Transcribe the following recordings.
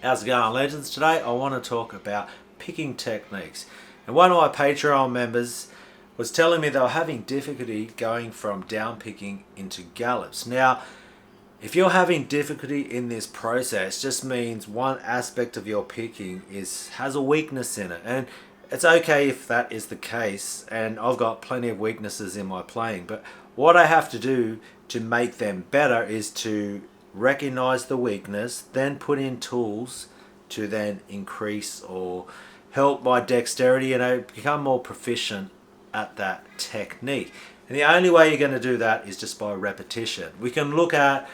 How's it going, legends? Today I want to talk about picking techniques. And one of my Patreon members was telling me they were having difficulty going from down picking into gallops. Now, if you're having difficulty in this process, just means one aspect of your picking has a weakness in it. And it's okay if that is the case, and I've got plenty of weaknesses in my playing, but what I have to do to make them better is to recognize the weakness, then put in tools to then increase or help my dexterity, become more proficient at that technique. And the only way you're going to do that is just by repetition. We can look at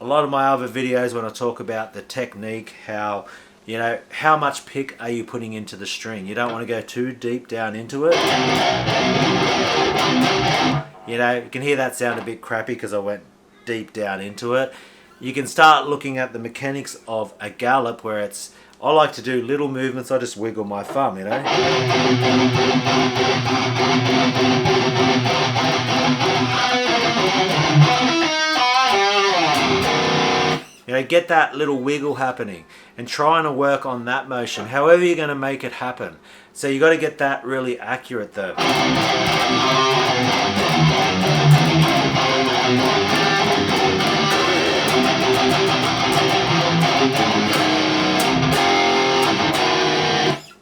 a lot of my other videos when I talk about the technique, how much pick are you putting into the string. You don't want to go too deep down into it. You can hear that sound a bit crappy because I went deep down into it. You can start looking at the mechanics of a gallop where I like to do little movements. I just wiggle my thumb, get that little wiggle happening and trying to work on that motion, however you're going to make it happen. So you got to get that really accurate though.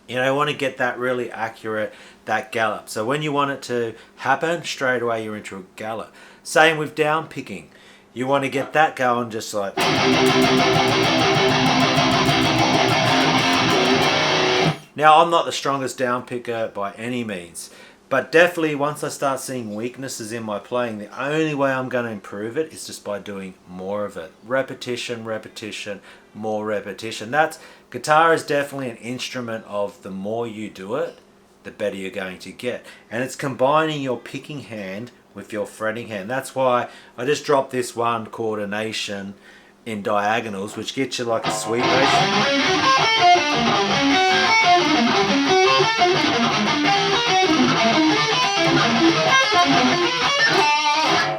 You want to get that really accurate, that gallop. So when you want it to happen, straight away you're into a gallop. Same with down picking. You want to get that going just like... Now, I'm not the strongest down picker by any means, but definitely once I start seeing weaknesses in my playing, the only way I'm going to improve it is just by doing more of it. Repetition, repetition, more repetition. Guitar is definitely an instrument of the more you do it, the better you're going to get. And it's combining your picking hand with your fretting hand. That's why I just dropped this one coordination in diagonals, which gets you like a sweep motion.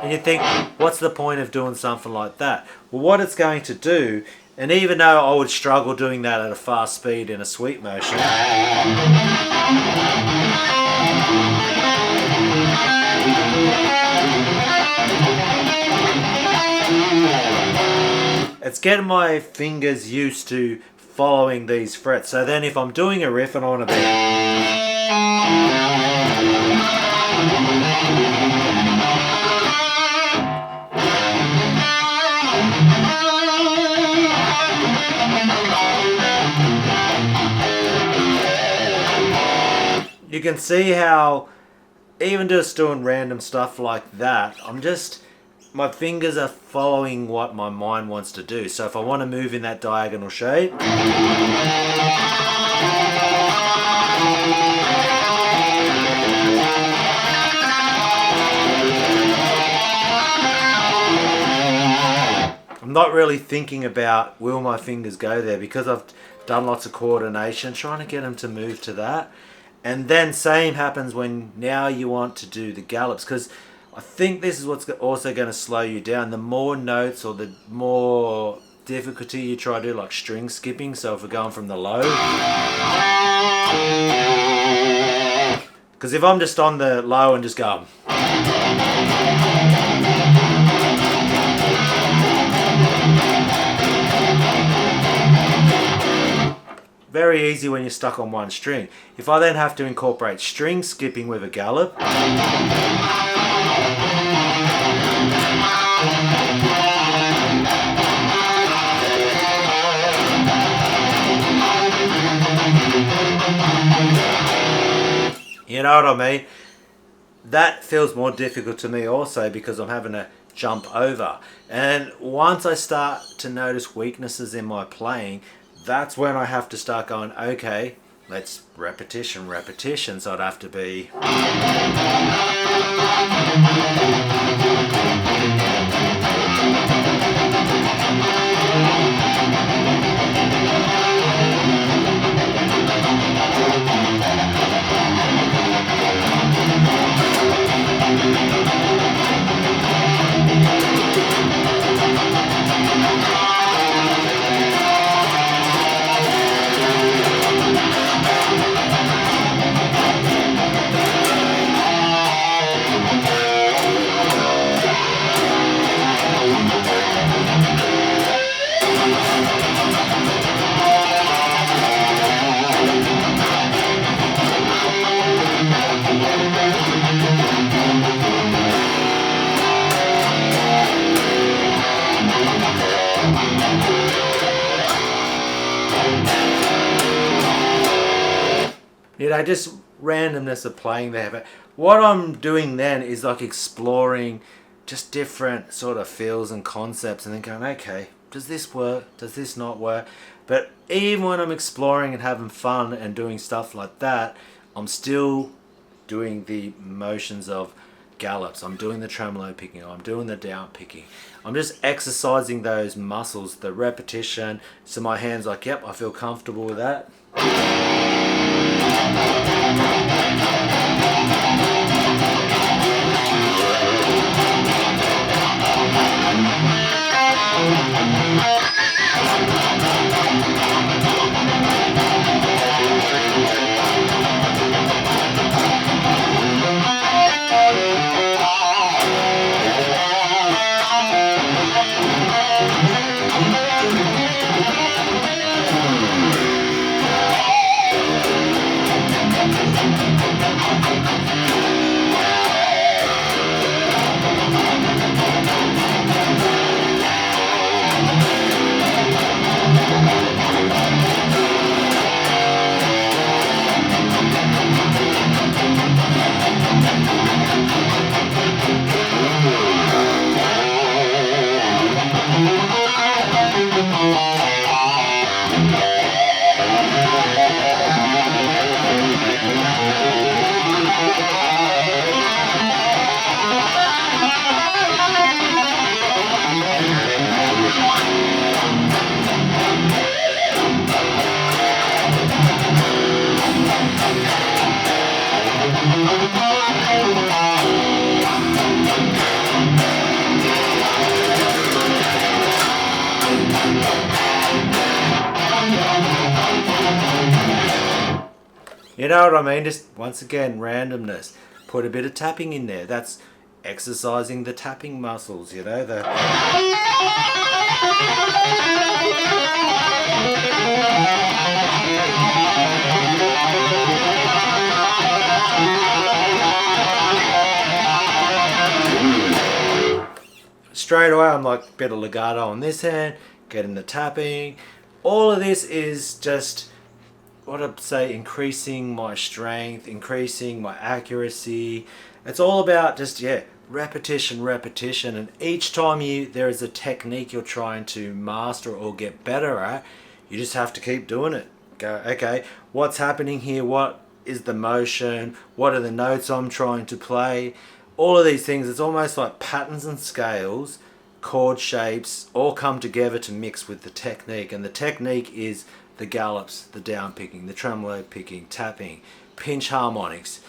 And you think, what's the point of doing something like that? Well, what it's going to do, and even though I would struggle doing that at a fast speed in a sweep motion, it's getting my fingers used to following these frets. So then if I'm doing a riff and I want to be... You can see how even just doing random stuff like that, my fingers are following what my mind wants to do. So if I want to move in that diagonal shape, I'm not really thinking about will my fingers go there, because I've done lots of coordination trying to get them to move to that. And then same happens when now you want to do the gallops, because I think this is what's also going to slow you down. The more notes or the more difficulty you try to do, like string skipping. So if we're going from the low, because if I'm just on the low and just going, very easy when you're stuck on one string. If I then have to incorporate string skipping with a gallop, you know what I mean? That feels more difficult to me also, because I'm having to jump over. And once I start to notice weaknesses in my playing, that's when I have to start going, okay, let's repetition. So I'd have to be... Just randomness of playing there. But what I'm doing then is like exploring just different sort of feels and concepts, and then going, okay, does this work? Does this not work? But even when I'm exploring and having fun and doing stuff like that, I'm still doing the motions of gallops. I'm doing the tremolo picking. I'm doing the down picking. I'm just exercising those muscles, the repetition. So my hand's like, yep, I feel comfortable with that. You know what I mean? Just once again, randomness. Put a bit of tapping in there. That's exercising the tapping muscles, the straight away I'm like, bit of legato on this hand, getting the tapping. All of this is just, what I'd say, increasing my strength, increasing my accuracy. It's all about just, repetition, and each time there is a technique you're trying to master or get better at, you just have to keep doing it. Go, okay, what's happening here? What is the motion? What are the notes I'm trying to play? All of these things, it's almost like patterns and scales, chord shapes, all come together to mix with the technique. And the technique is the gallops, the down picking, the tremolo picking, tapping, pinch harmonics,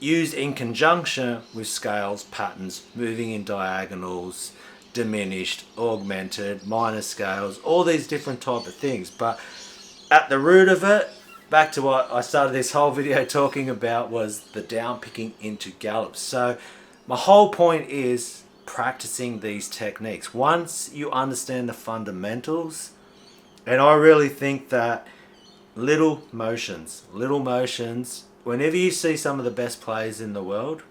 used in conjunction with scales, patterns, moving in diagonals, diminished, augmented, minor scales, all these different type of things. But at the root of it, back to what I started this whole video talking about, was the down picking into gallops. So my whole point is practicing these techniques. Once you understand the fundamentals, and I really think that little motions, whenever you see some of the best players in the world,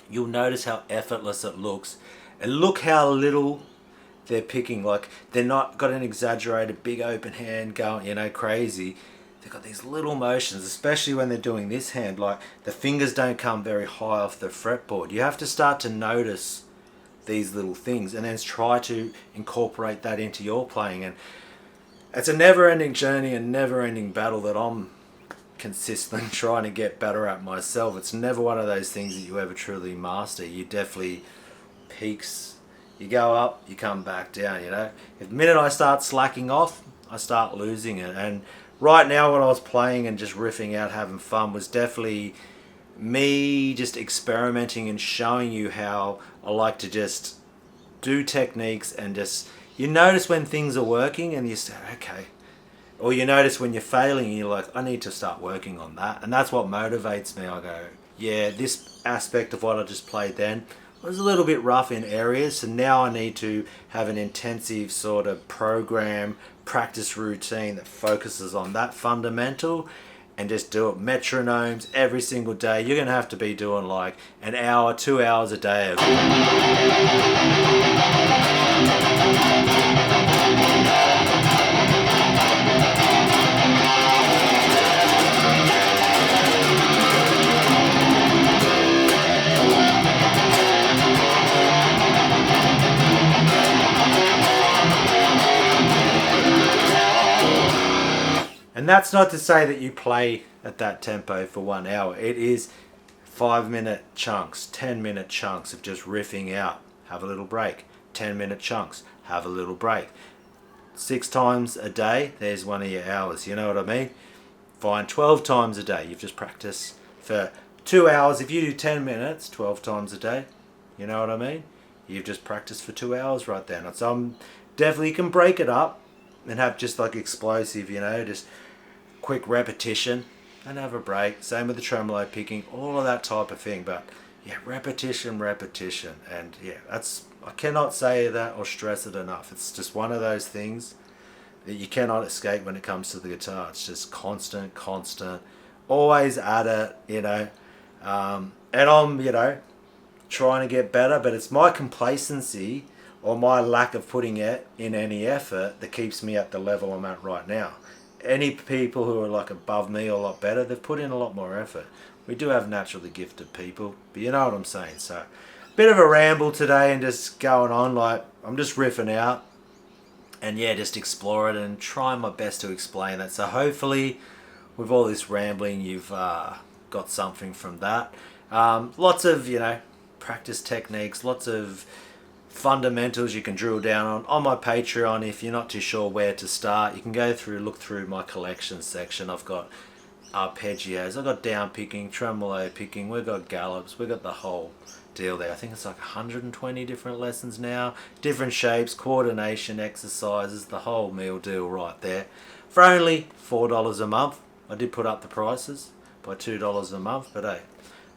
you'll notice how effortless it looks. And look how little they're picking. Like, they're not got an exaggerated big open hand going, crazy. They've got these little motions, especially when they're doing this hand. Like, the fingers don't come very high off the fretboard. You have to start to notice these little things and then try to incorporate that into your playing. And it's a never-ending journey and never-ending battle that I'm consistently trying to get better at myself. It's never one of those things that you ever truly master. You definitely peaks. You go up, you come back down, If the minute I start slacking off, I start losing it. And right now, when I was playing and just riffing out, having fun, was definitely me just experimenting and showing you how I like to just do techniques and just, you notice when things are working and you say, okay. Or you notice when you're failing and you're like, I need to start working on that. And that's what motivates me. I go, yeah, this aspect of what I just played then was a little bit rough in areas. So now I need to have an intensive sort of program, practice routine that focuses on that fundamental and just do it metronomes every single day. You're going to have to be doing like an hour, 2 hours a day of And that's not to say that you play at that tempo for 1 hour. It is 5-minute chunks, 10-minute chunks of just riffing out. Have a little break. 10-minute chunks. Have a little break. 6 times a day, there's 1 of your hours. You know what I mean? Fine, 12 times a day. You've just practiced for 2 hours. If you do 10 minutes, 12 times a day, you know what I mean? You've just practiced for 2 hours right there. And so definitely you can break it up and have just like explosive, just quick repetition and have a break. Same with the tremolo picking, all of that type of thing. But yeah, repetition. And yeah, I cannot say that or stress it enough. It's just one of those things that you cannot escape when it comes to the guitar. It's just constant, always at it, and I'm, trying to get better, but it's my complacency or my lack of putting in any effort that keeps me at the level I'm at right now. Any people who are like above me or a lot better, they've put in a lot more effort. We do have naturally gifted people, but you know what I'm saying. So, bit of a ramble today and just going on, like I'm just riffing out and yeah, just explore it and trying my best to explain that. So hopefully with all this rambling, you've got something from that. Lots of, practice techniques, lots of fundamentals you can drill down on my Patreon. If you're not too sure where to start, you can look through my collection section. I've got arpeggios, I've got down picking, tremolo picking, we've got gallops, we've got the whole deal there. I think it's like 120 different lessons now, different shapes, coordination exercises, the whole meal deal right there for only $4 a month. I did put up the prices by $2 a month, but hey,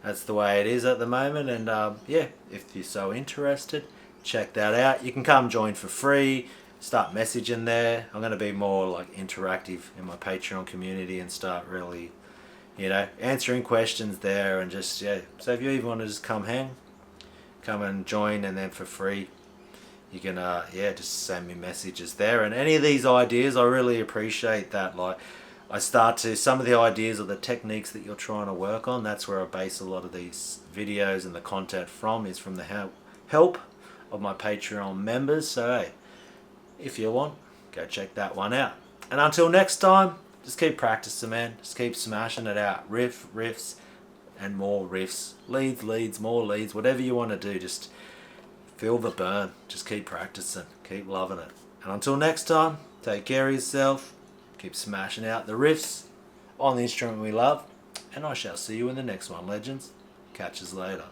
that's the way it is at the moment. And yeah, if you're so interested, check that out. You can come join for free, start messaging there. I'm going to be more like interactive in my Patreon community and start really, answering questions there and just, yeah. So if you even want to just come and join, and then for free, you can, just send me messages there. And any of these ideas, I really appreciate that. Like, some of the ideas or the techniques that you're trying to work on, that's where I base a lot of these videos and the content from, is from the help of my Patreon members. So hey, if you want, go check that one out. And until next time, just keep practicing, man. Just keep smashing it out. Riffs, and more riffs. Leads, more leads. Whatever you want to do, just feel the burn. Just keep practicing. Keep loving it. And until next time, take care of yourself. Keep smashing out the riffs on the instrument we love. And I shall see you in the next one, legends. Catch us later.